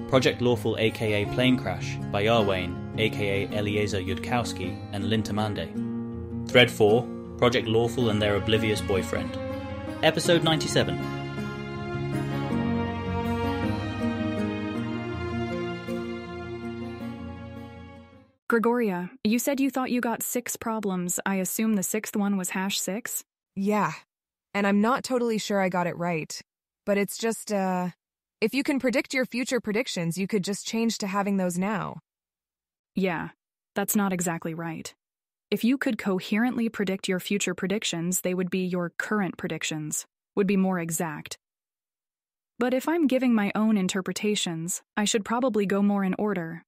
Project Lawful aka Planecrash by Yarwain aka Eliezer Yudkowsky and Lintamande. Thread 4, Project Lawful and their Oblivious boyfriend. Episode 97. Gregoria, you said you thought you got 6 problems. I assume the 6th one was #6? Yeah, and I'm not totally sure I got it right. But it's just, if you can predict your future predictions, you could just change to having those now. Yeah, that's not exactly right. If you could coherently predict your future predictions, they would be your current predictions, would be more exact. But if I'm giving my own interpretations, I should probably go more in order.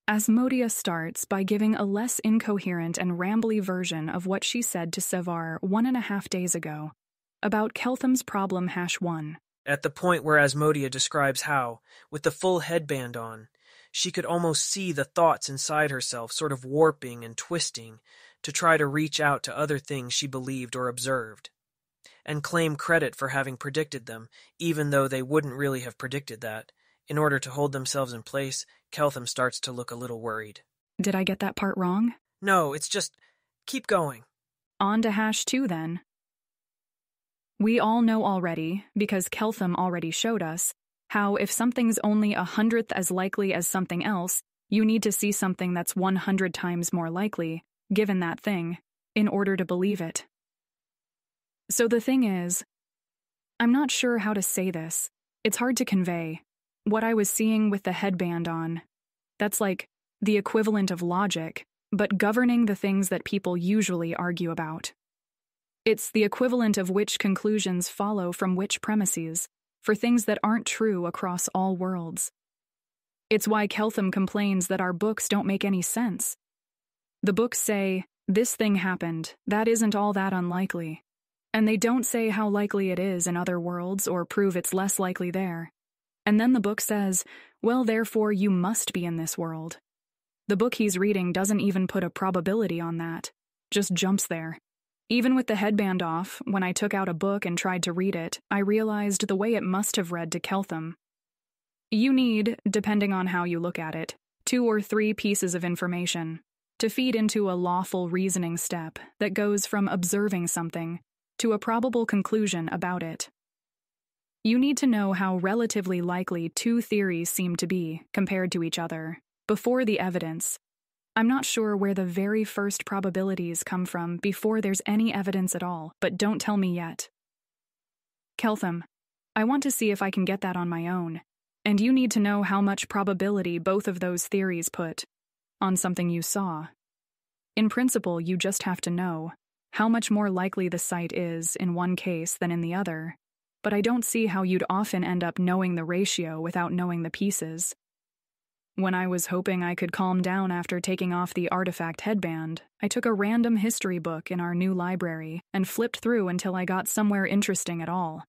Asmodia starts by giving a less incoherent and rambly version of what she said to Sevar 1.5 days ago, about Keltham's problem #1. At the point where Asmodia describes how, with the full headband on, she could almost see the thoughts inside herself sort of warping and twisting to try to reach out to other things she believed or observed, and claim credit for having predicted them, even though they wouldn't really have predicted that. In order to hold themselves in place, Keltham starts to look a little worried. Did I get that part wrong? No, it's just, keep going. On to #2 then. We all know already, because Keltham already showed us, how if something's only 100th as likely as something else, you need to see something that's 100 times more likely, given that thing, in order to believe it. So the thing is, I'm not sure how to say this. It's hard to convey. What I was seeing with the headband on, that's like the equivalent of logic, but governing the things that people usually argue about. It's the equivalent of which conclusions follow from which premises, for things that aren't true across all worlds. It's why Keltham complains that our books don't make any sense. The books say, this thing happened, that isn't all that unlikely. And they don't say how likely it is in other worlds or prove it's less likely there. And then the book says, well, therefore you must be in this world. The book he's reading doesn't even put a probability on that, just jumps there. Even with the headband off, when I took out a book and tried to read it, I realized the way it must have read to Keltham. You need, depending on how you look at it, 2 or 3 pieces of information to feed into a lawful reasoning step that goes from observing something to a probable conclusion about it. You need to know how relatively likely 2 theories seem to be compared to each other, before the evidence. I'm not sure where the very first probabilities come from before there's any evidence at all, but don't tell me yet. Keltham, I want to see if I can get that on my own, and you need to know how much probability both of those theories put on something you saw. In principle, you just have to know how much more likely the sight is in one case than in the other. But I don't see how you'd often end up knowing the ratio without knowing the pieces. When I was hoping I could calm down after taking off the artifact headband, I took a random history book in our new library and flipped through until I got somewhere interesting at all.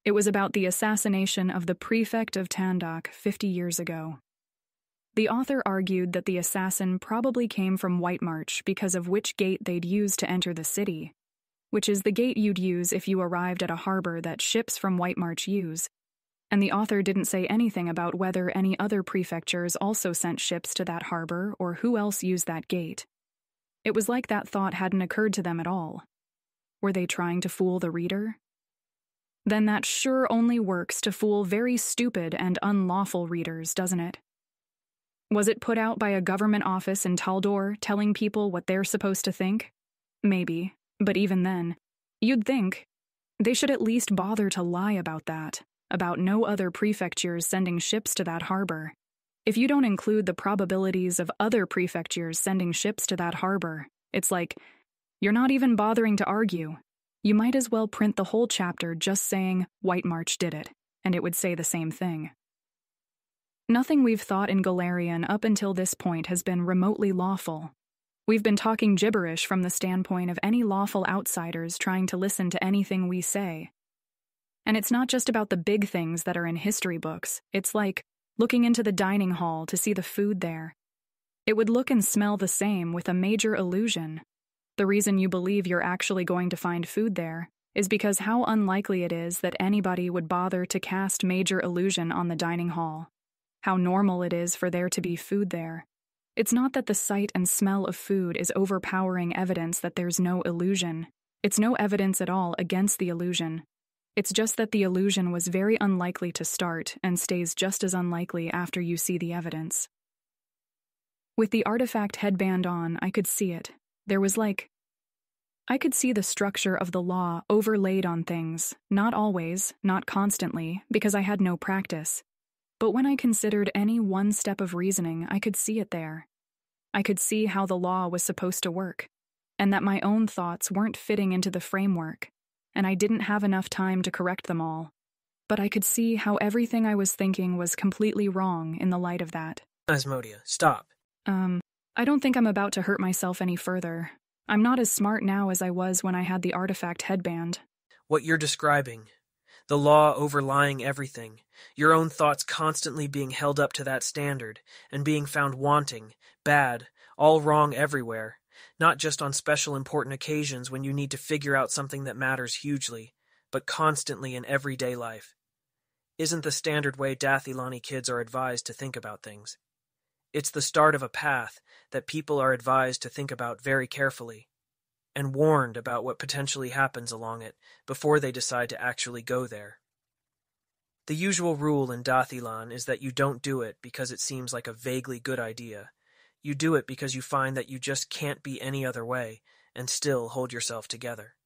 It was about the assassination of the prefect of Tandak 50 years ago. The author argued that the assassin probably came from White March because of which gate they'd use to enter the city, which is the gate you'd use if you arrived at a harbor that ships from White March use, and the author didn't say anything about whether any other prefectures also sent ships to that harbor or who else used that gate. It was like that thought hadn't occurred to them at all. Were they trying to fool the reader? Then that sure only works to fool very stupid and unlawful readers, doesn't it? Was it put out by a government office in Taldor telling people what they're supposed to think? Maybe. But even then, you'd think they should at least bother to lie about that, about no other prefectures sending ships to that harbor. If you don't include the probabilities of other prefectures sending ships to that harbor, it's like, you're not even bothering to argue. You might as well print the whole chapter just saying, White March did it, and it would say the same thing. Nothing we've thought in Galarian up until this point has been remotely lawful. We've been talking gibberish from the standpoint of any lawful outsiders trying to listen to anything we say. And it's not just about the big things that are in history books. It's like looking into the dining hall to see the food there. It would look and smell the same with a major illusion. The reason you believe you're actually going to find food there is because how unlikely it is that anybody would bother to cast major illusion on the dining hall, how normal it is for there to be food there. It's not that the sight and smell of food is overpowering evidence that there's no illusion. It's no evidence at all against the illusion. It's just that the illusion was very unlikely to start and stays just as unlikely after you see the evidence. With the artifact headband on, I could see it. I could see the structure of the law overlaid on things, not always, not constantly, because I had no practice. But when I considered any one step of reasoning, I could see it there. I could see how the law was supposed to work, and that my own thoughts weren't fitting into the framework, and I didn't have enough time to correct them all. But I could see how everything I was thinking was completely wrong in the light of that. Asmodia, stop. I don't think I'm about to hurt myself any further. I'm not as smart now as I was when I had the artifact headband. What you're describing, the law overlying everything, your own thoughts constantly being held up to that standard, and being found wanting, bad, all wrong everywhere, not just on special important occasions when you need to figure out something that matters hugely, but constantly in everyday life. Isn't the standard way Dathilani kids are advised to think about things. It's the start of a path that people are advised to think about very carefully, and warned about what potentially happens along it before they decide to actually go there. The usual rule in Dathilan is that you don't do it because it seems like a vaguely good idea. You do it because you find that you just can't be any other way and still hold yourself together.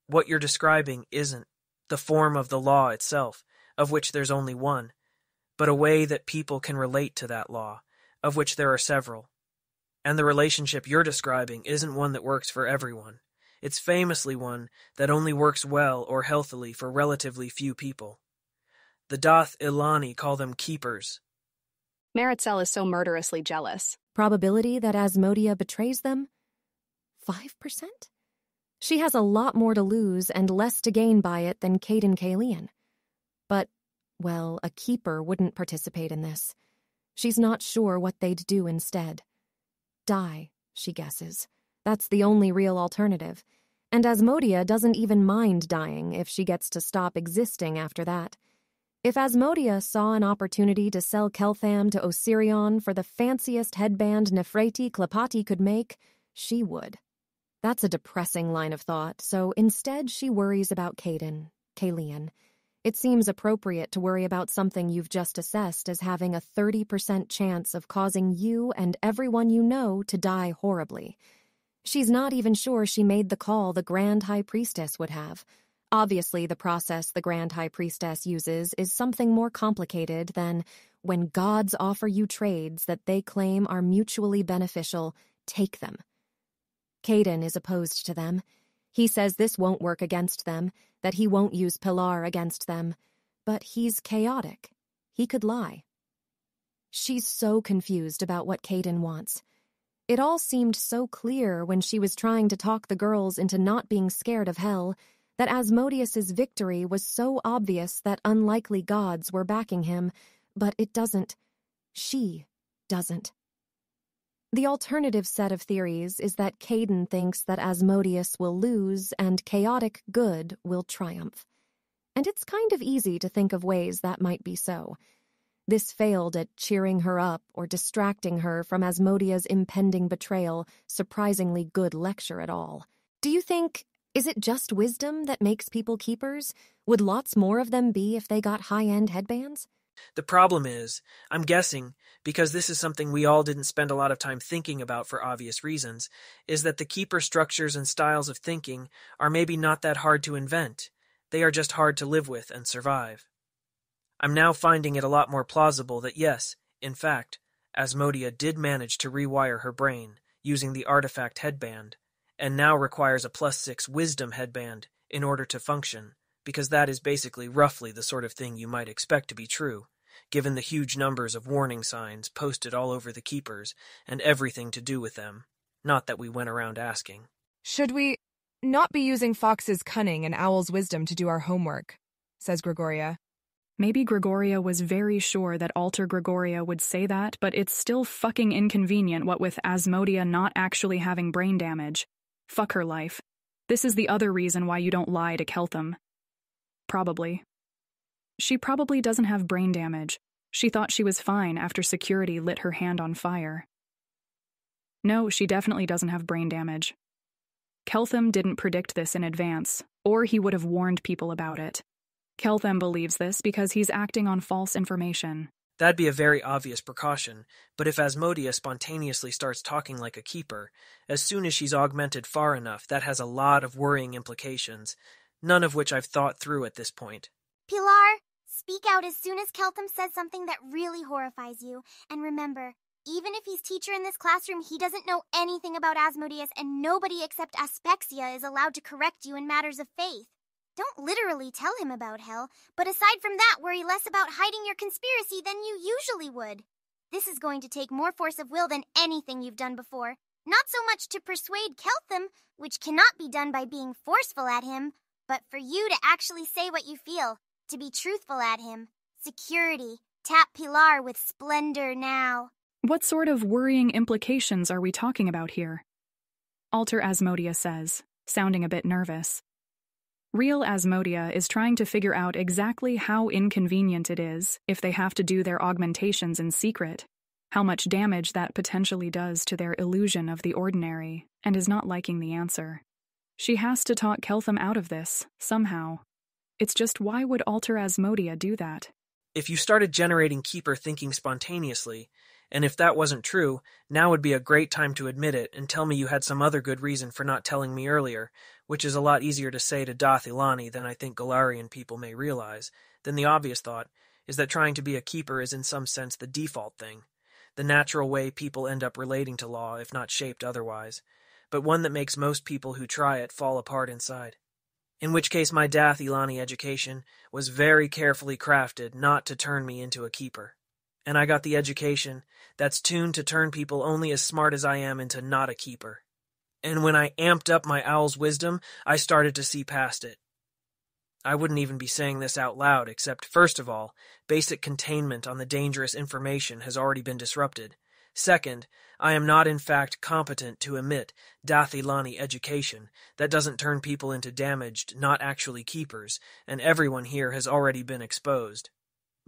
What you're describing isn't the form of the law itself, of which there's only one, but a way that people can relate to that law, of which there are several. And the relationship you're describing isn't one that works for everyone. It's famously one that only works well or healthily for relatively few people. The Dath Ilani call them keepers. Maritzel is so murderously jealous. Probability that Asmodia betrays them? 5%? She has a lot more to lose and less to gain by it than Caden Kalian. But, well, a keeper wouldn't participate in this. She's not sure what they'd do instead. Die, she guesses. That's the only real alternative. And Asmodia doesn't even mind dying if she gets to stop existing after that. If Asmodia saw an opportunity to sell Keltham to Osirion for the fanciest headband Nefreti Klepati could make, she would. That's a depressing line of thought, so instead she worries about Kalian. It seems appropriate to worry about something you've just assessed as having a 30% chance of causing you and everyone you know to die horribly. She's not even sure she made the call the Grand High Priestess would have. Obviously, the process the Grand High Priestess uses is something more complicated than when gods offer you trades that they claim are mutually beneficial, take them. Caden is opposed to them. He says this won't work against them, that he won't use Pilar against them. But he's chaotic. He could lie. She's so confused about what Caden wants. It all seemed so clear when she was trying to talk the girls into not being scared of hell, that Asmodeus's victory was so obvious that unlikely gods were backing him, but it doesn't. She doesn't. The alternative set of theories is that Caden thinks that Asmodeus will lose and chaotic good will triumph. And it's kind of easy to think of ways that might be so. This failed at cheering her up or distracting her from Asmodea's impending betrayal, surprisingly good lecture at all. Do you think, is it just wisdom that makes people keepers? Would lots more of them be if they got high-end headbands? The problem is, I'm guessing, because this is something we all didn't spend a lot of time thinking about for obvious reasons, is that the keeper structures and styles of thinking are maybe not that hard to invent. They are just hard to live with and survive. I'm now finding it a lot more plausible that yes, in fact, Asmodia did manage to rewire her brain using the artifact headband, and now requires a +6 wisdom headband in order to function, because that is basically roughly the sort of thing you might expect to be true, given the huge numbers of warning signs posted all over the keepers and everything to do with them. Not that we went around asking. Should we not be using Fox's cunning and Owl's wisdom to do our homework? Says Gregoria. Maybe Gregoria was very sure that Alter Gregoria would say that, but it's still fucking inconvenient what with Asmodia not actually having brain damage. Fuck her life. This is the other reason why you don't lie to Keltham. Probably. She probably doesn't have brain damage. She thought she was fine after security lit her hand on fire. No, she definitely doesn't have brain damage. Keltham didn't predict this in advance, or he would have warned people about it. Keltham believes this because he's acting on false information. That'd be a very obvious precaution, but if Asmodia spontaneously starts talking like a keeper, as soon as she's augmented far enough, that has a lot of worrying implications, none of which I've thought through at this point. Pilar, speak out as soon as Keltham says something that really horrifies you, and remember, even if he's teacher in this classroom, he doesn't know anything about Asmodeus, and nobody except Aspexia is allowed to correct you in matters of faith. Don't literally tell him about hell, but aside from that, worry less about hiding your conspiracy than you usually would. This is going to take more force of will than anything you've done before. Not so much to persuade Keltham, which cannot be done by being forceful at him, but for you to actually say what you feel, to be truthful at him. Security. Tap Pilar with splendor now. What sort of worrying implications are we talking about here? Alter Asmodia says, sounding a bit nervous. Real Asmodia is trying to figure out exactly how inconvenient it is if they have to do their augmentations in secret, how much damage that potentially does to their illusion of the ordinary, and is not liking the answer. She has to talk Keltham out of this, somehow. It's just, why would Alter Asmodia do that? If you started generating keeper thinking spontaneously, and if that wasn't true, now would be a great time to admit it and tell me you had some other good reason for not telling me earlier, which is a lot easier to say to Dath Ilani than I think Galarian people may realize. Then the obvious thought is that trying to be a keeper is in some sense the default thing, the natural way people end up relating to law if not shaped otherwise, but one that makes most people who try it fall apart inside. In which case my Dath Ilani education was very carefully crafted not to turn me into a keeper. And I got the education that's tuned to turn people only as smart as I am into not a keeper. And when I amped up my owl's wisdom, I started to see past it. I wouldn't even be saying this out loud, except, first of all, basic containment on the dangerous information has already been disrupted. Second, I am not in fact competent to emit Dath Ilani education that doesn't turn people into damaged, not actually keepers, and everyone here has already been exposed.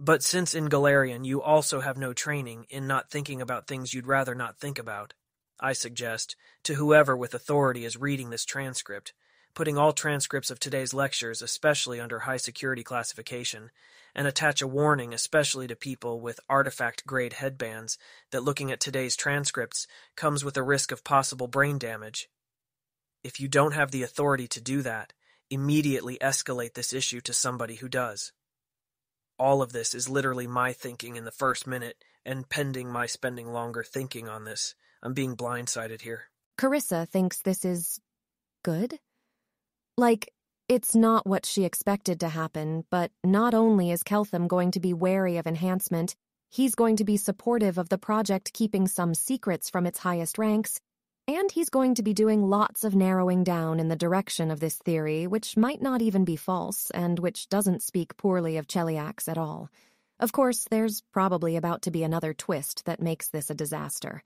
But since in Galarian you also have no training in not thinking about things you'd rather not think about, I suggest, to whoever with authority is reading this transcript, putting all transcripts of today's lectures especially under high security classification, and attach a warning especially to people with artifact-grade headbands that looking at today's transcripts comes with a risk of possible brain damage. If you don't have the authority to do that, immediately escalate this issue to somebody who does. All of this is literally my thinking in the first minute, and pending my spending longer thinking on this. I'm being blindsided here. Carissa thinks this is good. Like, it's not what she expected to happen, but not only is Keltham going to be wary of enhancement, he's going to be supportive of the project keeping some secrets from its highest ranks, and he's going to be doing lots of narrowing down in the direction of this theory, which might not even be false, and which doesn't speak poorly of Cheliax at all. Of course, there's probably about to be another twist that makes this a disaster.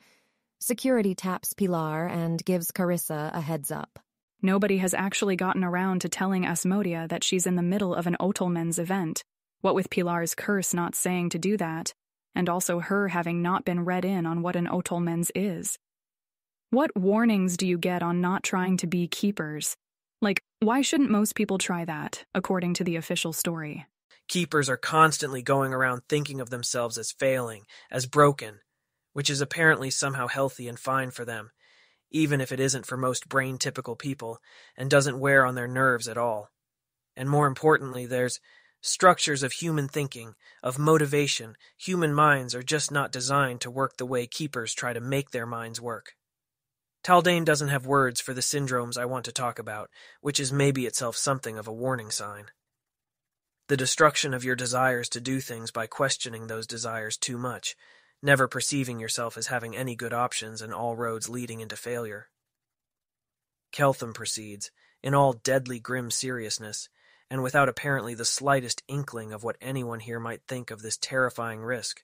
Security taps Pilar and gives Carissa a heads up. Nobody has actually gotten around to telling Asmodia that she's in the middle of an Otelmen's event, what with Pilar's curse not saying to do that, and also her having not been read in on what an Otelmen's is. What warnings do you get on not trying to be keepers? Like, why shouldn't most people try that, according to the official story? Keepers are constantly going around thinking of themselves as failing, as broken, which is apparently somehow healthy and fine for them, even if it isn't for most brain-typical people, and doesn't wear on their nerves at all. And more importantly, there's structures of human thinking, of motivation. Human minds are just not designed to work the way keepers try to make their minds work. Taldane doesn't have words for the syndromes I want to talk about, which is maybe itself something of a warning sign. The destruction of your desires to do things by questioning those desires too much, never perceiving yourself as having any good options and all roads leading into failure. Keltham proceeds, in all deadly grim seriousness, and without apparently the slightest inkling of what anyone here might think of this terrifying risk,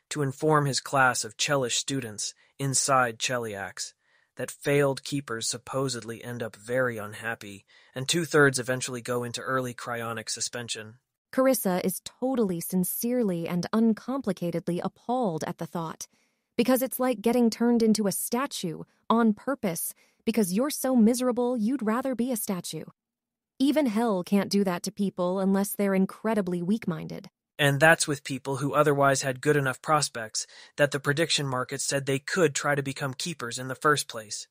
to inform his class of Chelish students inside Cheliax that failed keepers supposedly end up very unhappy, and 2/3 eventually go into early cryonic suspension. Carissa is totally sincerely and uncomplicatedly appalled at the thought, because it's like getting turned into a statue on purpose because you're so miserable you'd rather be a statue. Even hell can't do that to people unless they're incredibly weak-minded. And that's with people who otherwise had good enough prospects that the prediction market said they could try to become keepers in the first place.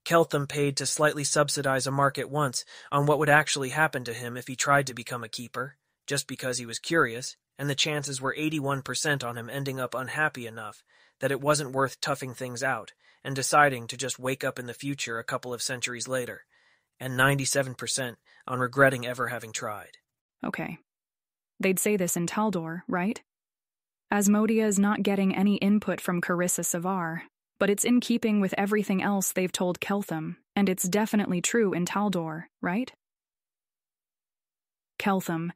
Keltham paid to slightly subsidize a market once on what would actually happen to him if he tried to become a keeper, just because he was curious, and the chances were 81% on him ending up unhappy enough that it wasn't worth toughing things out and deciding to just wake up in the future a couple of centuries later, and 97% on regretting ever having tried. Okay. They'd say this in Taldor, right? Asmodia is not getting any input from Carissa Savar, but it's in keeping with everything else they've told Keltham, and it's definitely true in Taldor, right? Keltham,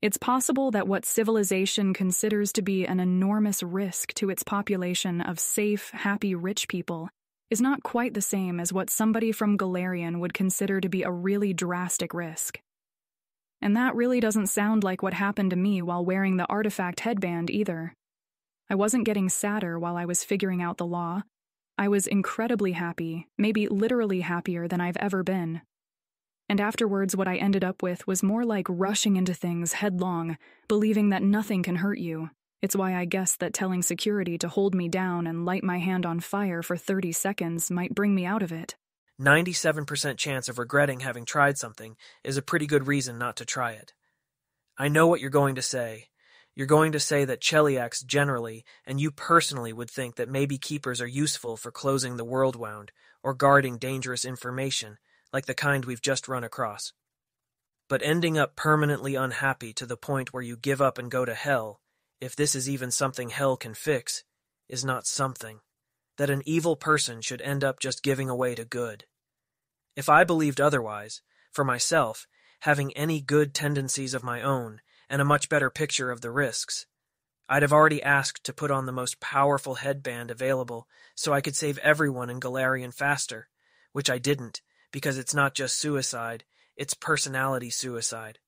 it's possible that what civilization considers to be an enormous risk to its population of safe, happy, rich people is not quite the same as what somebody from Galarian would consider to be a really drastic risk. And that really doesn't sound like what happened to me while wearing the artifact headband either. I wasn't getting sadder while I was figuring out the law. I was incredibly happy, maybe literally happier than I've ever been. And afterwards, what I ended up with was more like rushing into things headlong, believing that nothing can hurt you. It's why I guess that telling security to hold me down and light my hand on fire for 30 seconds might bring me out of it. 97% chance of regretting having tried something is a pretty good reason not to try it. I know what you're going to say. You're going to say that Cheliax generally, and you personally, would think that maybe keepers are useful for closing the world wound or guarding dangerous information, like the kind we've just run across. But ending up permanently unhappy to the point where you give up and go to hell, if this is even something hell can fix, is not something that an evil person should end up just giving away to good. If I believed otherwise, for myself, having any good tendencies of my own and a much better picture of the risks, I'd have already asked to put on the most powerful headband available so I could save everyone in Galarian faster, which I didn't, because it's not just suicide, it's personality suicide.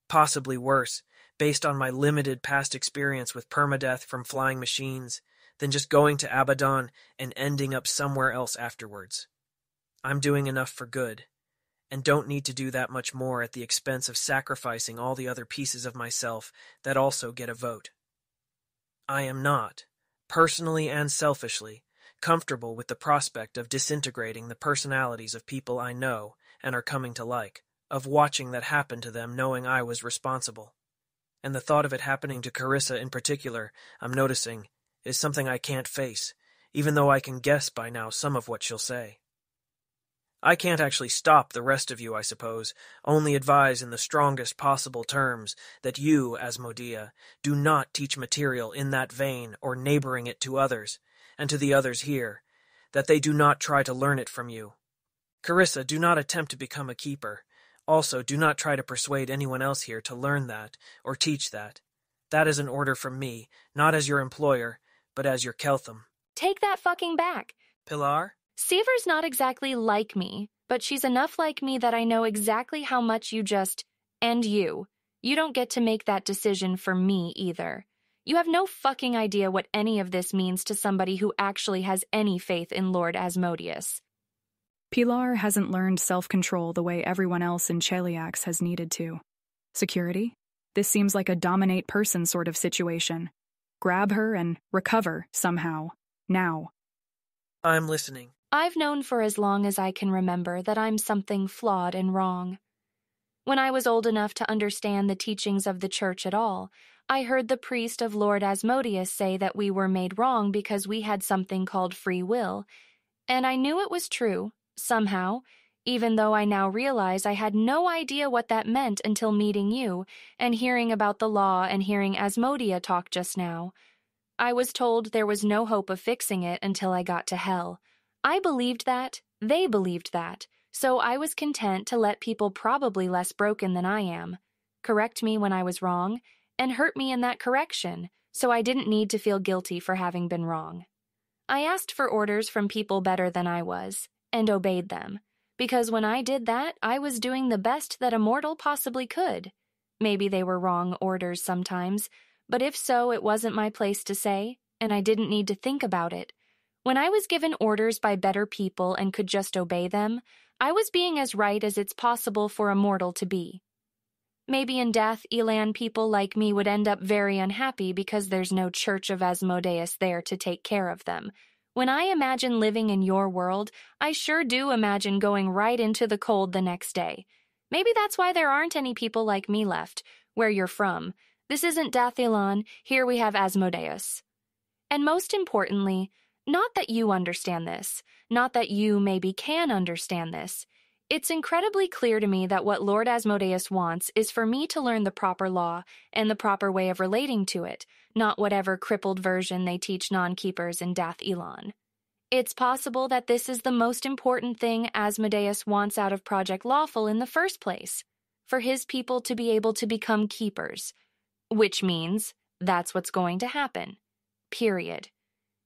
Possibly worse, based on my limited past experience with permadeath from flying machines, than just going to Abaddon and ending up somewhere else afterwards. I'm doing enough for good, and don't need to do that much more at the expense of sacrificing all the other pieces of myself that also get a vote. I am not, personally and selfishly, comfortable with the prospect of disintegrating the personalities of people I know and are coming to like, of watching that happen to them knowing I was responsible. And the thought of it happening to Carissa in particular, I'm noticing, is something I can't face, even though I can guess by now some of what she'll say. I can't actually stop the rest of you, I suppose, only advise in the strongest possible terms that you, Asmodia, do not teach material in that vein or neighboring it to others, and to the others here, that they do not try to learn it from you. Carissa, do not attempt to become a keeper. Also, do not try to persuade anyone else here to learn that or teach that. That is an order from me, not as your employer, but as your Keltham. Take that fucking back. Pilar? Seaver's not exactly like me, but she's enough like me that I know exactly how much you just... And you. You don't get to make that decision for me either. You have no fucking idea what any of this means to somebody who actually has any faith in Lord Asmodeus. Pilar hasn't learned self-control the way everyone else in Cheliax has needed to. Security? This seems like a dominate person sort of situation. Grab her and recover somehow. Now. I'm listening. I've known for as long as I can remember that I'm something flawed and wrong. When I was old enough to understand the teachings of the church at all, I heard the priest of Lord Asmodeus say that we were made wrong because we had something called free will, and I knew it was true, somehow, even though I now realize I had no idea what that meant until meeting you and hearing about the law and hearing Asmodia talk just now. I was told there was no hope of fixing it until I got to hell. I believed that, they believed that, so I was content to let people probably less broken than I am correct me when I was wrong and hurt me in that correction, so I didn't need to feel guilty for having been wrong. I asked for orders from people better than I was, and obeyed them, because when I did that, I was doing the best that a mortal possibly could. Maybe they were wrong orders sometimes, but if so, it wasn't my place to say, and I didn't need to think about it. When I was given orders by better people and could just obey them, I was being as right as it's possible for a mortal to be. Maybe in death, Elan people like me would end up very unhappy because there's no Church of Asmodeus there to take care of them. When I imagine living in your world, I sure do imagine going right into the cold the next day. Maybe that's why there aren't any people like me left, where you're from. This isn't Death Elan, here we have Asmodeus. And most importantly, not that you understand this, not that you maybe can understand this. It's incredibly clear to me that what Lord Asmodeus wants is for me to learn the proper law and the proper way of relating to it, not whatever crippled version they teach non-keepers in Dath Elan. It's possible that this is the most important thing Asmodeus wants out of Project Lawful in the first place, for his people to be able to become keepers, which means that's what's going to happen. Period.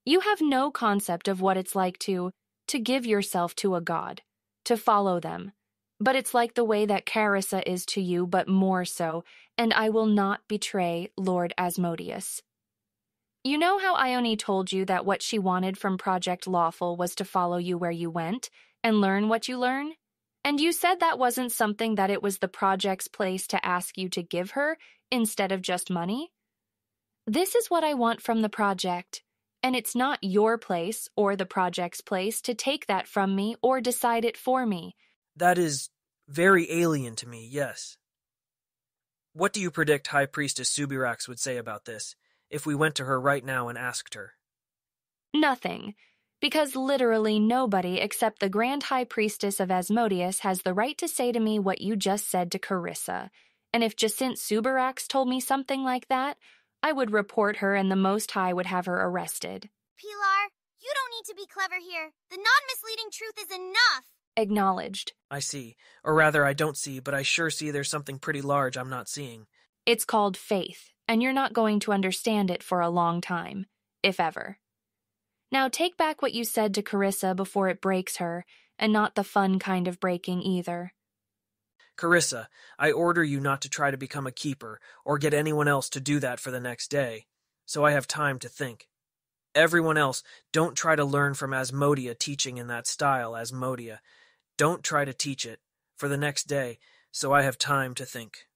You have no concept of what it's like to give yourself to a god, to follow them. But it's like the way that Carissa is to you, but more so, and I will not betray Lord Asmodeus. You know how Ione told you that what she wanted from Project Lawful was to follow you where you went and learn what you learn? And you said that wasn't something that it was the project's place to ask you to give her instead of just money? This is what I want from the project, and it's not your place or the project's place to take that from me or decide it for me. That is very alien to me, yes. What do you predict High Priestess Subirax would say about this, if we went to her right now and asked her? Nothing, because literally nobody except the Grand High Priestess of Asmodeus has the right to say to me what you just said to Carissa, and if Jacint Subirax told me something like that, I would report her and the Most High would have her arrested. Pilar, you don't need to be clever here. The non-misleading truth is enough. Acknowledged. I see. Or rather, I don't see, but I sure see there's something pretty large I'm not seeing. It's called faith, and you're not going to understand it for a long time, if ever. Now take back what you said to Carissa before it breaks her, and not the fun kind of breaking either. Carissa, I order you not to try to become a keeper, or get anyone else to do that for the next day, so I have time to think. Everyone else, don't try to learn from Asmodea teaching in that style, Asmodea. Don't try to teach it, for the next day, so I have time to think.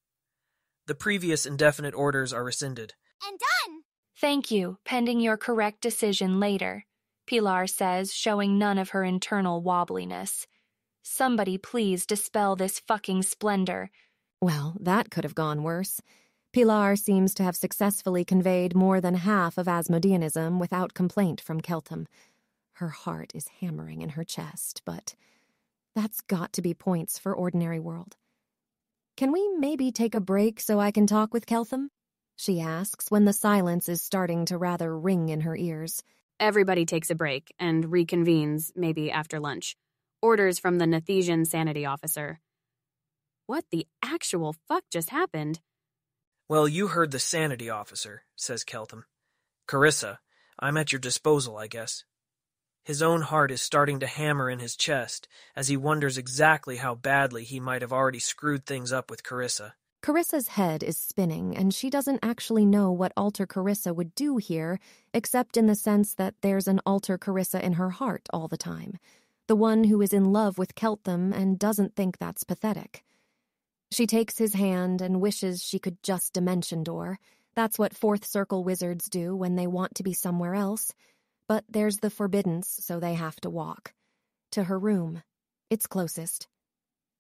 The previous indefinite orders are rescinded. And done! Thank you, pending your correct decision later, Pilar says, showing none of her internal wobbliness. Somebody please dispel this fucking splendor. Well, that could have gone worse. Pilar seems to have successfully conveyed more than half of Asmodeanism without complaint from Keltham. Her heart is hammering in her chest, but that's got to be points for ordinary world. Can we maybe take a break so I can talk with Keltham? She asks when the silence is starting to rather ring in her ears. Everybody takes a break and reconvenes, maybe after lunch. Orders from the Nethesian sanity officer. What the actual fuck just happened? Well, you heard the sanity officer, says Keltham. Carissa, I'm at your disposal, I guess. His own heart is starting to hammer in his chest as he wonders exactly how badly he might have already screwed things up with Carissa. Carissa's head is spinning, and she doesn't actually know what Alter Carissa would do here, except in the sense that there's an Alter Carissa in her heart all the time. The one who is in love with Keltham and doesn't think that's pathetic. She takes his hand and wishes she could just dimension door. That's what Fourth Circle wizards do when they want to be somewhere else. But there's the forbiddance, so they have to walk. To her room. It's closest.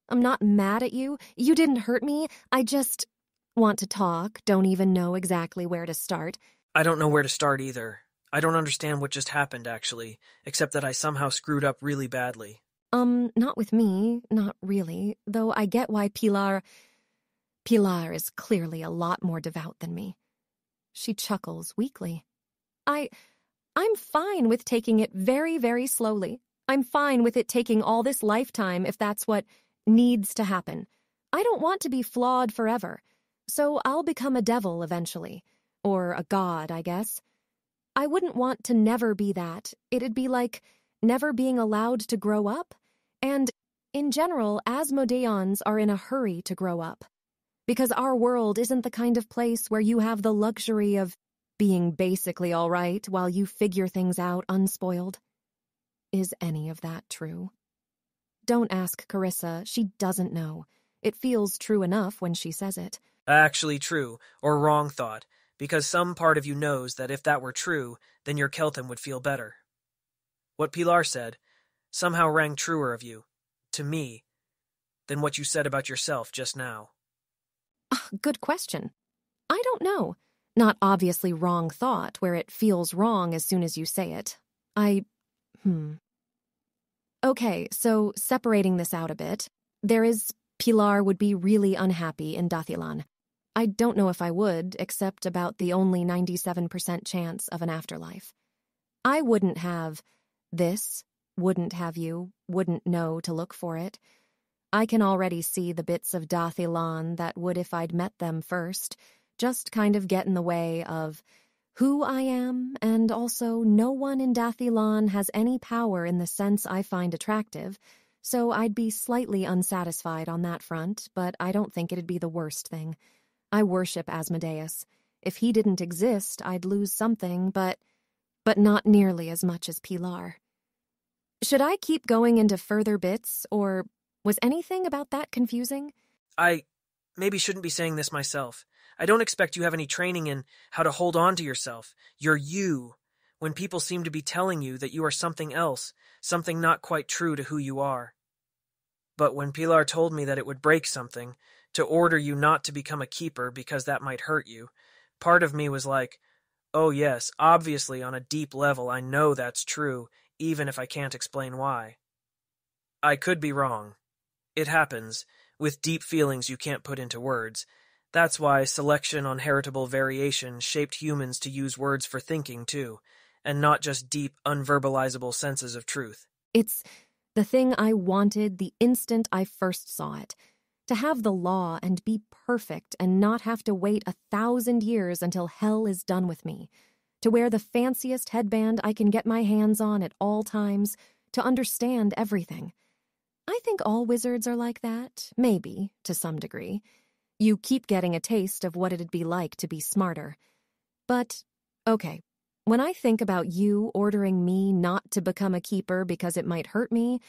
I'm not mad at you. You didn't hurt me. I just want to talk, don't even know exactly where to start. I don't know where to start either. I don't understand what just happened, actually, except that I somehow screwed up really badly. Not with me, not really, though I get why Pilar is clearly a lot more devout than me. She chuckles weakly. I'm fine with taking it very, very slowly. I'm fine with it taking all this lifetime if that's what needs to happen. I don't want to be flawed forever, so I'll become a devil eventually. Or a god, I guess. I wouldn't want to never be that. It'd be like never being allowed to grow up. And, in general, Asmodeans are in a hurry to grow up. Because our world isn't the kind of place where you have the luxury of being basically all right while you figure things out unspoiled. Is any of that true? Don't ask Carissa. She doesn't know. It feels true enough when she says it. Actually true, or wrong thought, because some part of you knows that if that were true, then your Keltham would feel better. What Pilar said somehow rang truer of you, to me, than what you said about yourself just now. Good question. I don't know. Not obviously wrong thought, where it feels wrong as soon as you say it. Okay, so separating this out a bit, Pilar would be really unhappy in Dathilan. I don't know if I would, except about the only 97% chance of an afterlife. I wouldn't have this, wouldn't have you, wouldn't know to look for it. I can already see the bits of Dathilan that would if I'd met them first, just kind of get in the way of who I am, and also no one in Dathilan has any power in the sense I find attractive, so I'd be slightly unsatisfied on that front, but I don't think it'd be the worst thing. I worship Asmodeus. If he didn't exist, I'd lose something, but not nearly as much as Pilar. Should I keep going into further bits, or was anything about that confusing? I maybe shouldn't be saying this myself. I don't expect you have any training in how to hold on to yourself. You're you, when people seem to be telling you that you are something else, something not quite true to who you are. But when Pilar told me that it would break something, to order you not to become a keeper because that might hurt you, part of me was like, oh yes, obviously on a deep level I know that's true, even if I can't explain why. I could be wrong. It happens, with deep feelings you can't put into words. That's why selection on heritable variation shaped humans to use words for thinking, too, and not just deep, unverbalizable senses of truth. It's the thing I wanted the instant I first saw it. To have the law and be perfect and not have to wait 1,000 years until hell is done with me. To wear the fanciest headband I can get my hands on at all times. To understand everything. I think all wizards are like that, maybe, to some degree. You keep getting a taste of what it'd be like to be smarter. But, okay, when I think about you ordering me not to become a keeper because it might hurt me,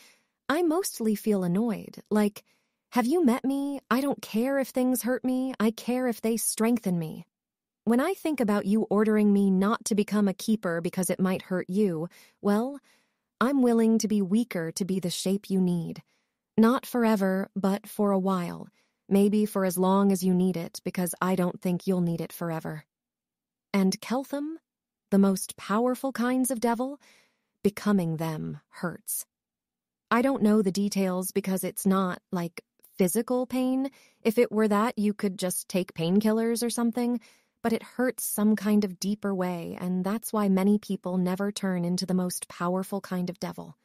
I mostly feel annoyed. Like, have you met me? I don't care if things hurt me. I care if they strengthen me. When I think about you ordering me not to become a keeper because it might hurt you, well, I'm willing to be weaker to be the shape you need. Not forever, but for a while. Maybe for as long as you need it, because I don't think you'll need it forever. And Keltham, the most powerful kinds of devil, becoming them hurts. I don't know the details because it's not, like, physical pain. If it were that, you could just take painkillers or something, but it hurts some kind of deeper way, and that's why many people never turn into the most powerful kind of devil.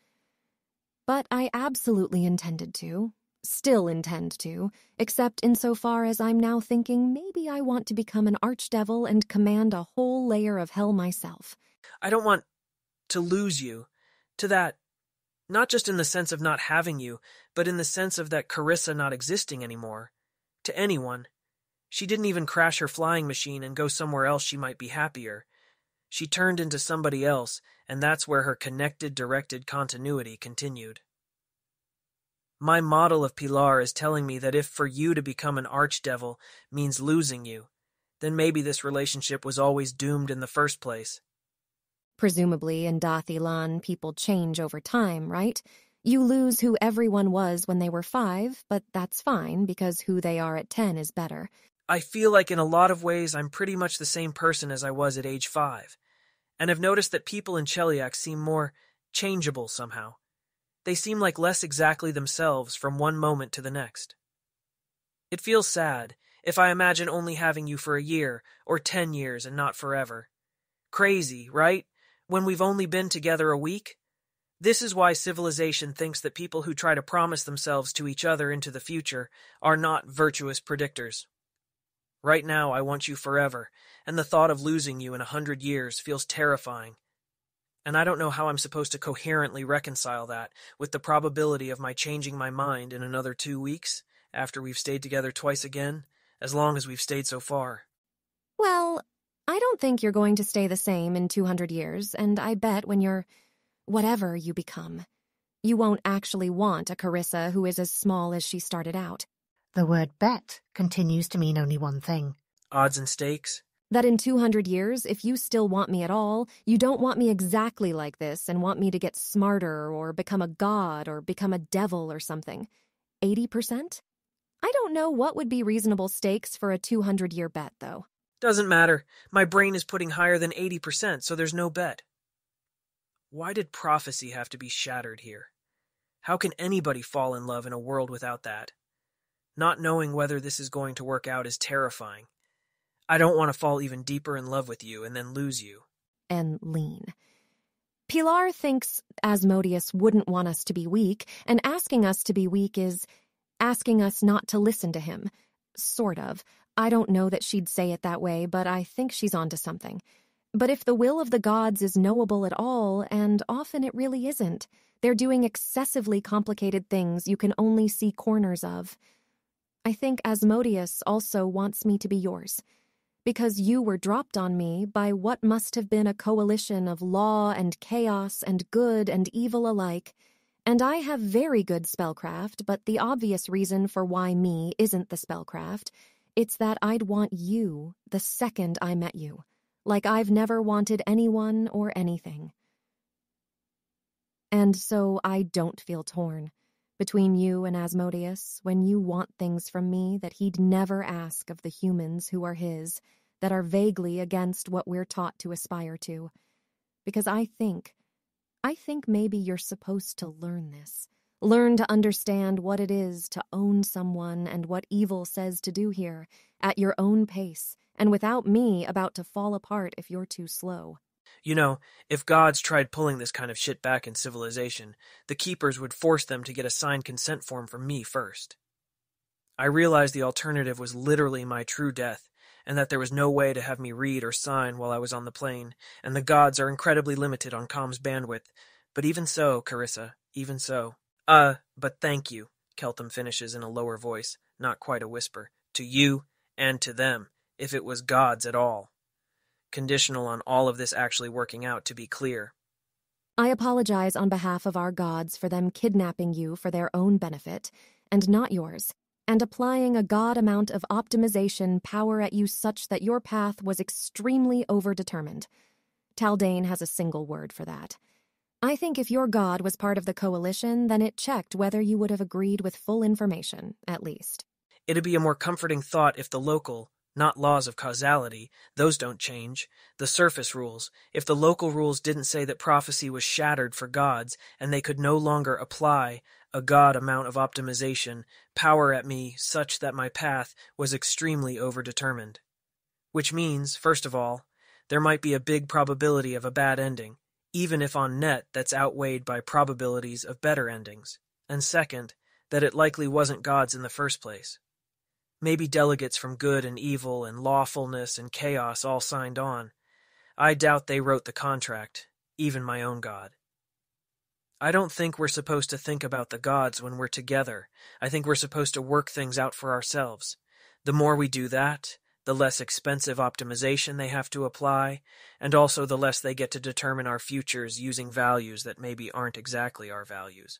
But I absolutely intended to. Still intend to, except insofar as I'm now thinking maybe I want to become an archdevil and command a whole layer of hell myself. I don't want to lose you to that, not just in the sense of not having you, but in the sense of that Carissa not existing anymore. To anyone. She didn't even crash her flying machine and go somewhere else she might be happier. She turned into somebody else, and that's where her connected, directed continuity continued. My model of Pilar is telling me that if for you to become an archdevil means losing you, then maybe this relationship was always doomed in the first place. Presumably in Dathilan, people change over time, right? You lose who everyone was when they were 5, but that's fine because who they are at 10 is better. I feel like in a lot of ways I'm pretty much the same person as I was at age 5, and have noticed that people in Cheliax seem more changeable somehow. They seem like less exactly themselves from one moment to the next. It feels sad if I imagine only having you for a year or 10 years and not forever. Crazy, right? When we've only been together a week? This is why civilization thinks that people who try to promise themselves to each other into the future are not virtuous predictors. Right now I want you forever, and the thought of losing you in 100 years feels terrifying. And I don't know how I'm supposed to coherently reconcile that with the probability of my changing my mind in another 2 weeks, after we've stayed together twice again, as long as we've stayed so far. Well, I don't think you're going to stay the same in 200 years, and I bet when you're whatever you become, you won't actually want a Carissa who is as small as she started out. The word bet continues to mean only one thing. Odds and stakes? That in 200 years, if you still want me at all, you don't want me exactly like this and want me to get smarter or become a god or become a devil or something. 80%? I don't know what would be reasonable stakes for a 200-year bet, though. Doesn't matter. My brain is putting higher than 80%, so there's no bet. Why did prophecy have to be shattered here? How can anybody fall in love in a world without that? Not knowing whether this is going to work out is terrifying. I don't want to fall even deeper in love with you and then lose you. And lean. Pilar thinks Asmodeus wouldn't want us to be weak, and asking us to be weak is asking us not to listen to him. Sort of. I don't know that she'd say it that way, but I think she's onto something. But if the will of the gods is knowable at all, and often it really isn't, they're doing excessively complicated things you can only see corners of. I think Asmodeus also wants me to be yours, because you were dropped on me by what must have been a coalition of law and chaos and good and evil alike, and I have very good spellcraft, but the obvious reason for why me isn't the spellcraft, it's that I'd want you the second I met you, like I've never wanted anyone or anything. And so I don't feel torn between you and Asmodeus when you want things from me that he'd never ask of the humans who are his, that are vaguely against what we're taught to aspire to. Because I think maybe you're supposed to learn this. Learn to understand what it is to own someone and what evil says to do here, at your own pace, and without me about to fall apart if you're too slow. You know, if gods tried pulling this kind of shit back in civilization, the keepers would force them to get a signed consent form from me first. I realized the alternative was literally my true death, and that there was no way to have me read or sign while I was on the plane, and the gods are incredibly limited on comms bandwidth. But even so, Carissa, even so. But thank you, Keltham finishes in a lower voice, not quite a whisper, to you and to them, if it was gods at all. Conditional on all of this actually working out, to be clear. I apologize on behalf of our gods for them kidnapping you for their own benefit, and not yours, and applying a god amount of optimization power at you such that your path was extremely overdetermined. Taldane has a single word for that. I think if your god was part of the coalition, then it checked whether you would have agreed with full information, at least. It'd be a more comforting thought if the local, not laws of causality, those don't change, the surface rules, if the local rules didn't say that prophecy was shattered for gods and they could no longer apply a god amount of optimization, power at me such that my path was extremely overdetermined. Which means, first of all, there might be a big probability of a bad ending, even if on net that's outweighed by probabilities of better endings. And second, that it likely wasn't gods in the first place. Maybe delegates from good and evil and lawfulness and chaos all signed on. I doubt they wrote the contract, even my own god. I don't think we're supposed to think about the gods when we're together. I think we're supposed to work things out for ourselves. The more we do that, the less expensive optimization they have to apply, and also the less they get to determine our futures using values that maybe aren't exactly our values.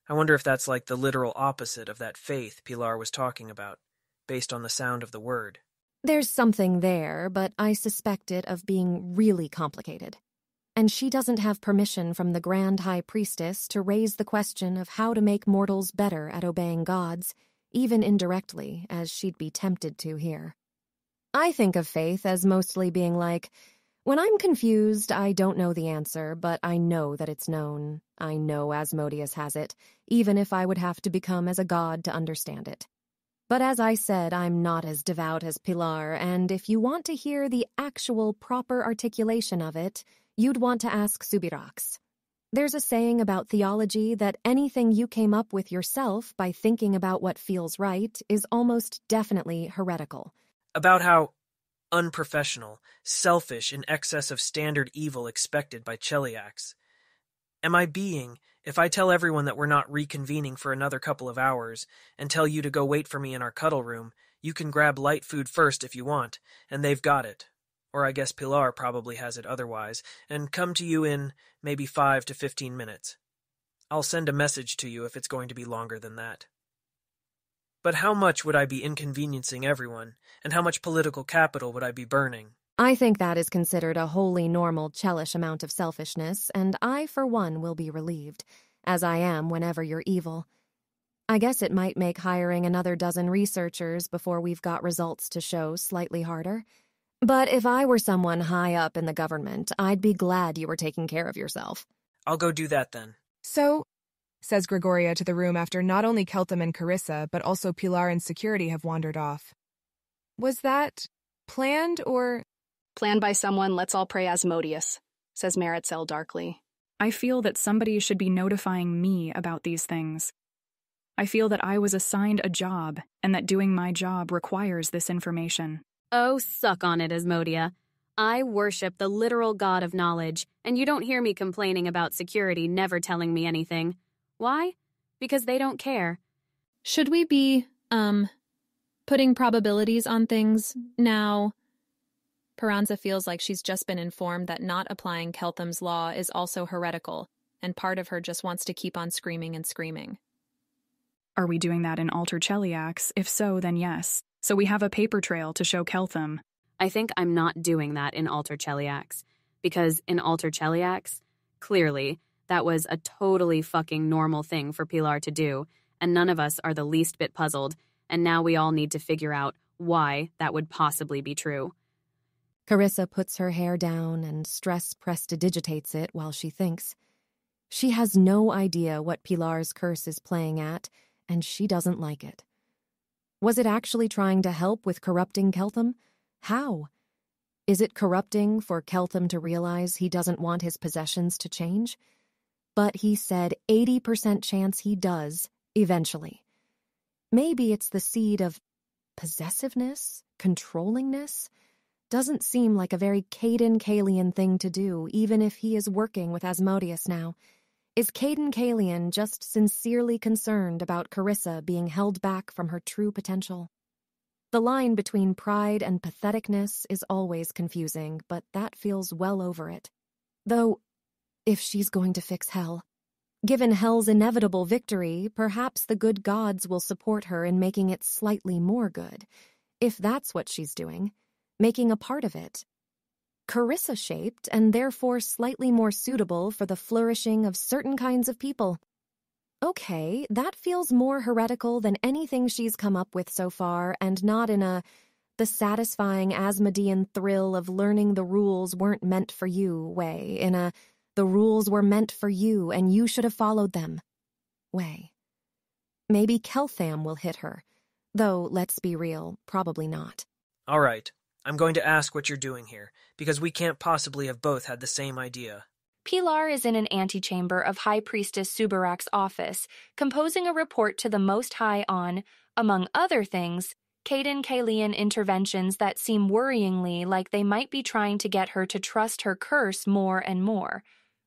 I wonder if that's like the literal opposite of that faith Pilar was talking about, based on the sound of the word. There's something there, but I suspect it of being really complicated. And she doesn't have permission from the Grand High Priestess to raise the question of how to make mortals better at obeying gods, even indirectly, as she'd be tempted to here. I think of faith as mostly being like, when I'm confused, I don't know the answer, but I know that it's known. I know Asmodeus has it, even if I would have to become as a god to understand it. But as I said, I'm not as devout as Pilar, and if you want to hear the actual proper articulation of it, you'd want to ask Subirax. There's a saying about theology that anything you came up with yourself by thinking about what feels right is almost definitely heretical. About how unprofessional, selfish in excess of standard evil expected by Cheliax. Am I being, if I tell everyone that we're not reconvening for another couple of hours, and tell you to go wait for me in our cuddle room, You can grab light food first if you want, and they've got it. Or I guess Pilar probably has it otherwise, and come to you in maybe 5 to 15 minutes. I'll send a message to you if it's going to be longer than that. But how much would I be inconveniencing everyone, and how much political capital would I be burning? I think that is considered a wholly normal, chellish amount of selfishness, and I, for one, will be relieved, as I am whenever you're evil. I guess it might make hiring another dozen researchers before we've got results to show slightly harder. But if I were someone high up in the government, I'd be glad you were taking care of yourself. I'll go do that then. So, says Gregoria to the room after not only Keltham and Carissa, but also Pilar and security have wandered off. Was that planned or... Planned by someone, let's all pray Asmodeus, says Maritzel darkly. I feel that somebody should be notifying me about these things. I feel that I was assigned a job, and that doing my job requires this information. Oh, suck on it, Asmodia. I worship the literal god of knowledge, and you don't hear me complaining about security never telling me anything. Why? Because they don't care. Should we be, putting probabilities on things now? Peranza feels like she's just been informed that not applying Keltham's law is also heretical, and part of her just wants to keep on screaming and screaming. Are we doing that in Alter Cheliax? If so, then yes. So we have a paper trail to show Keltham. I think I'm not doing that in Alter Cheliax, because in Alter Cheliax, clearly, that was a totally fucking normal thing for Pilar to do, and none of us are the least bit puzzled, and now we all need to figure out why that would possibly be true. Carissa puts her hair down and stress prestidigitates it while she thinks. She has no idea what Pilar's curse is playing at, and she doesn't like it. Was it actually trying to help with corrupting Keltham? How? Is it corrupting for Keltham to realize he doesn't want his possessions to change? But he said 80% chance he does, eventually. Maybe it's the seed of possessiveness, controllingness. Doesn't seem like a very Caden Kalian thing to do, even if he is working with Asmodeus now. Is Caden Kalian just sincerely concerned about Carissa being held back from her true potential? The line between pride and patheticness is always confusing, but that feels well over it. Though, if she's going to fix Hell, given Hell's inevitable victory, perhaps the good gods will support her in making it slightly more good, if that's what she's doing, making a part of it. Carissa-shaped and therefore slightly more suitable for the flourishing of certain kinds of people. Okay, that feels more heretical than anything she's come up with so far, and not in the satisfying Asmodean thrill of learning the rules weren't meant for you way, in the rules were meant for you and you should have followed them way. Maybe Keltham will hit her, though, let's be real, probably not. All right. I'm going to ask what you're doing here, because we can't possibly have both had the same idea. Pilar is in an antechamber of High Priestess Subarak's office, composing a report to the Most High on, among other things, Caden Kalian interventions that seem worryingly like they might be trying to get her to trust her curse more and more,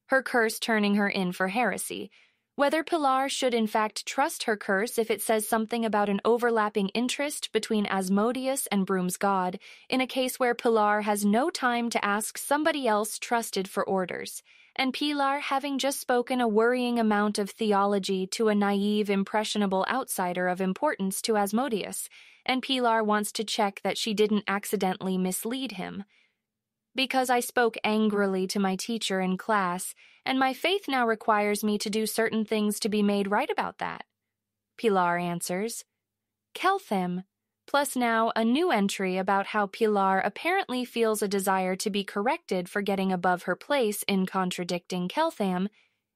her curse turning her in for heresy. Whether Pilar should in fact trust her curse if it says something about an overlapping interest between Asmodeus and Broom's god, in a case where Pilar has no time to ask somebody else trusted for orders, and Pilar having just spoken a worrying amount of theology to a naive, impressionable outsider of importance to Asmodeus, and Pilar wants to check that she didn't accidentally mislead him. Because I spoke angrily to my teacher in class, and my faith now requires me to do certain things to be made right about that. Pilar answers. Keltham, plus now a new entry about how Pilar apparently feels a desire to be corrected for getting above her place in contradicting Keltham,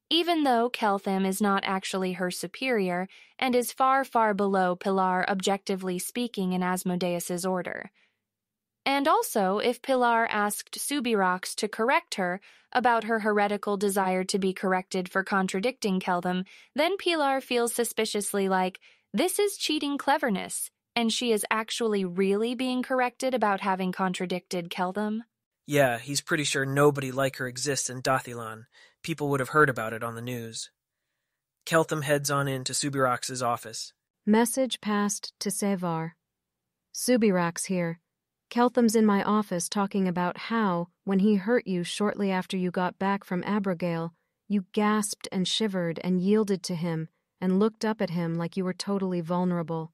even though Keltham is not actually her superior and is far, far below Pilar objectively speaking in Asmodeus's order. And also, if Pilar asked Subirax to correct her about her heretical desire to be corrected for contradicting Keltham, then Pilar feels suspiciously like, this is cheating cleverness, and she is actually really being corrected about having contradicted Keltham. Yeah, he's pretty sure nobody like her exists in Dathilan. People would have heard about it on the news. Keltham heads on in to Subirax's office. Message passed to Sevar. Subirak's here. Keltham's in my office talking about how, when he hurt you shortly after you got back from Abigail, you gasped and shivered and yielded to him and looked up at him like you were totally vulnerable.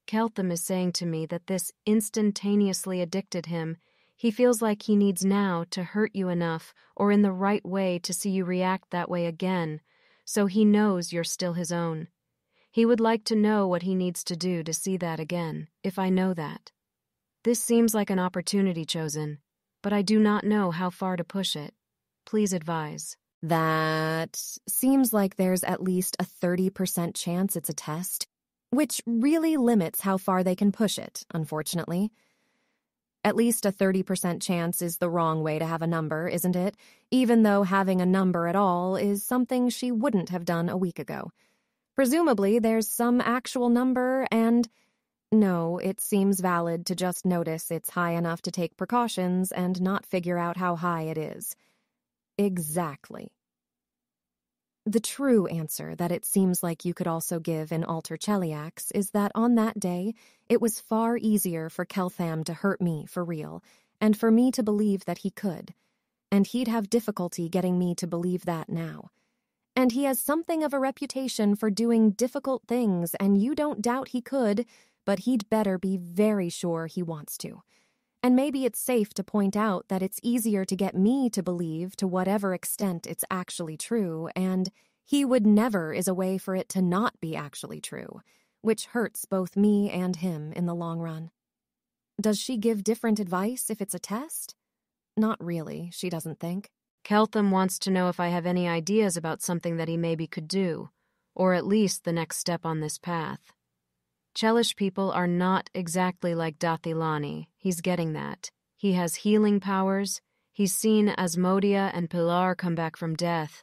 Keltham is saying to me that this instantaneously addicted him. He feels like he needs now to hurt you enough or in the right way to see you react that way again, so he knows you're still his own. He would like to know what he needs to do to see that again, if I know that. This seems like an opportunity, Chosen, but I do not know how far to push it. Please advise. That seems like there's at least a 30% chance it's a test, which really limits how far they can push it, unfortunately. At least a 30% chance is the wrong way to have a number, isn't it? Even though having a number at all is something she wouldn't have done a week ago. Presumably, there's some actual number, and no, it seems valid to just notice it's high enough to take precautions and not figure out how high it is. Exactly. The true answer that it seems like you could also give in Alter Cheliax is that on that day, it was far easier for Keltham to hurt me for real, and for me to believe that he could. And he'd have difficulty getting me to believe that now. And he has something of a reputation for doing difficult things, and you don't doubt he could, but he'd better be very sure he wants to. And maybe it's safe to point out that it's easier to get me to believe to whatever extent it's actually true, and he would never is a way for it to not be actually true, which hurts both me and him in the long run. Does she give different advice if it's a test? Not really, she doesn't think. Keltham wants to know if I have any ideas about something that he maybe could do, or at least the next step on this path. Chelish people are not exactly like Dathilani. He's getting that. He has healing powers. He's seen Asmodia and Pilar come back from death.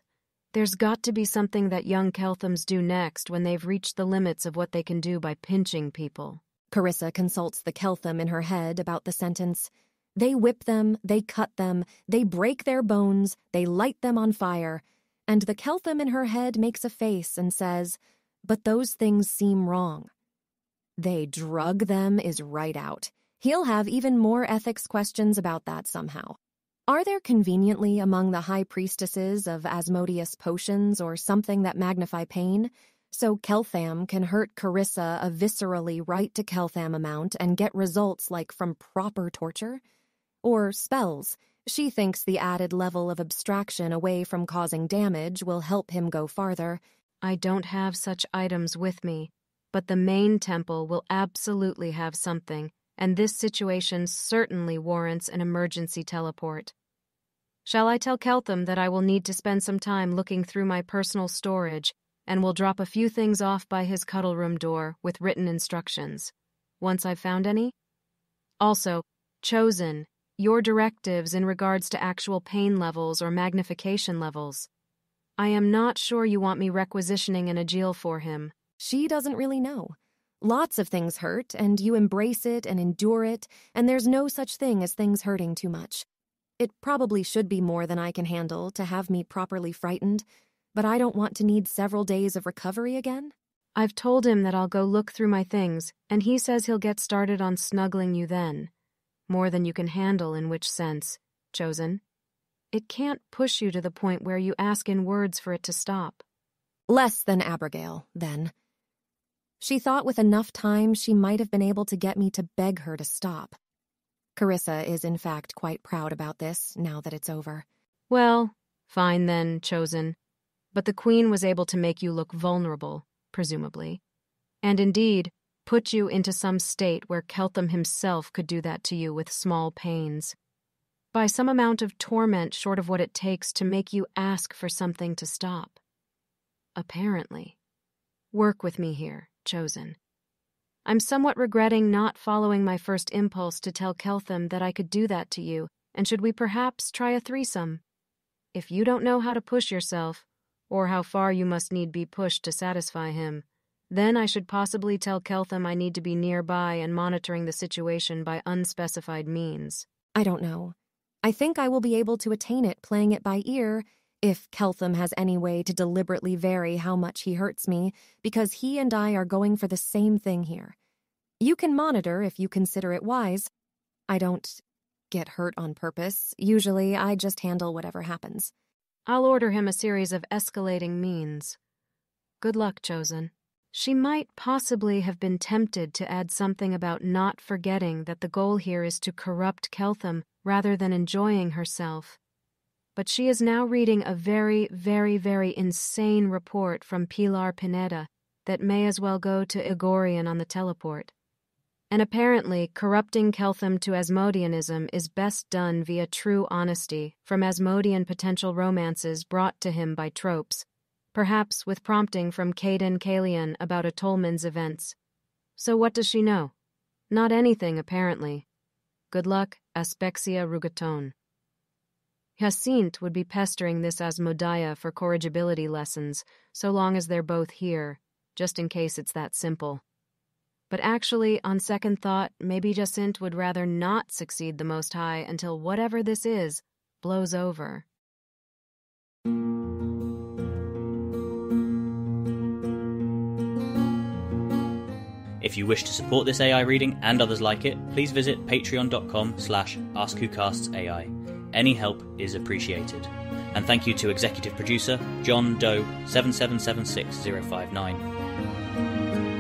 There's got to be something that young Kelthams do next when they've reached the limits of what they can do by pinching people. Carissa consults the Keltham in her head about the sentence. They whip them, they cut them, they break their bones, they light them on fire. And the Keltham in her head makes a face and says, but those things seem wrong. They drug them is right out. He'll have even more ethics questions about that somehow. Are there conveniently among the high priestesses of Asmodeus potions or something that magnify pain? So Keltham can hurt Carissa a viscerally right to Keltham amount and get results like from proper torture? Or spells. She thinks the added level of abstraction away from causing damage will help him go farther. I don't have such items with me. But the main temple will absolutely have something, and this situation certainly warrants an emergency teleport. Shall I tell Keltham that I will need to spend some time looking through my personal storage, and will drop a few things off by his cuddle room door with written instructions, once I've found any? Also, Chosen, your directives in regards to actual pain levels or magnification levels. I am not sure you want me requisitioning an Agil for him. She doesn't really know. Lots of things hurt, and you embrace it and endure it, and there's no such thing as things hurting too much. It probably should be more than I can handle to have me properly frightened, but I don't want to need several days of recovery again. I've told him that I'll go look through my things, and he says he'll get started on snuggling you then. More than you can handle in which sense, Chosen. It can't push you to the point where you ask in words for it to stop. Less than Abigail, then. She thought with enough time she might have been able to get me to beg her to stop. Carissa is in fact quite proud about this, now that it's over. Well, fine then, Chosen. But the Queen was able to make you look vulnerable, presumably. And indeed, put you into some state where Keltham himself could do that to you with small pains. By some amount of torment short of what it takes to make you ask for something to stop. Apparently. Work with me here, Chosen. I'm somewhat regretting not following my first impulse to tell Keltham that I could do that to you, and should we perhaps try a threesome? If you don't know how to push yourself, or how far you must need be pushed to satisfy him, then I should possibly tell Keltham I need to be nearby and monitoring the situation by unspecified means. I don't know. I think I will be able to attain it playing it by ear, if Keltham has any way to deliberately vary how much he hurts me, because he and I are going for the same thing here. You can monitor if you consider it wise. I don't get hurt on purpose. Usually, I just handle whatever happens. I'll order him a series of escalating means. Good luck, Chosen. She might possibly have been tempted to add something about not forgetting that the goal here is to corrupt Keltham rather than enjoying herself. But she is now reading a very, very, very insane report from Pilar Pineda that may as well go to Igorian on the teleport. And apparently, corrupting Keltham to Asmodeanism is best done via true honesty from Asmodean potential romances brought to him by tropes, perhaps with prompting from Caden Kalian about a Tolman's events. So what does she know? Not anything, apparently. Good luck, Aspexia Rugaton. Hyacinthe would be pestering this Asmodia for corrigibility lessons, so long as they're both here, just in case it's that simple. But actually, on second thought, maybe Hyacinthe would rather not succeed the Most High until whatever this is blows over. If you wish to support this AI reading and others like it, please visit patreon.com/AskWhoCastsAI. Any help is appreciated. And thank you to executive producer John Doe 7776059.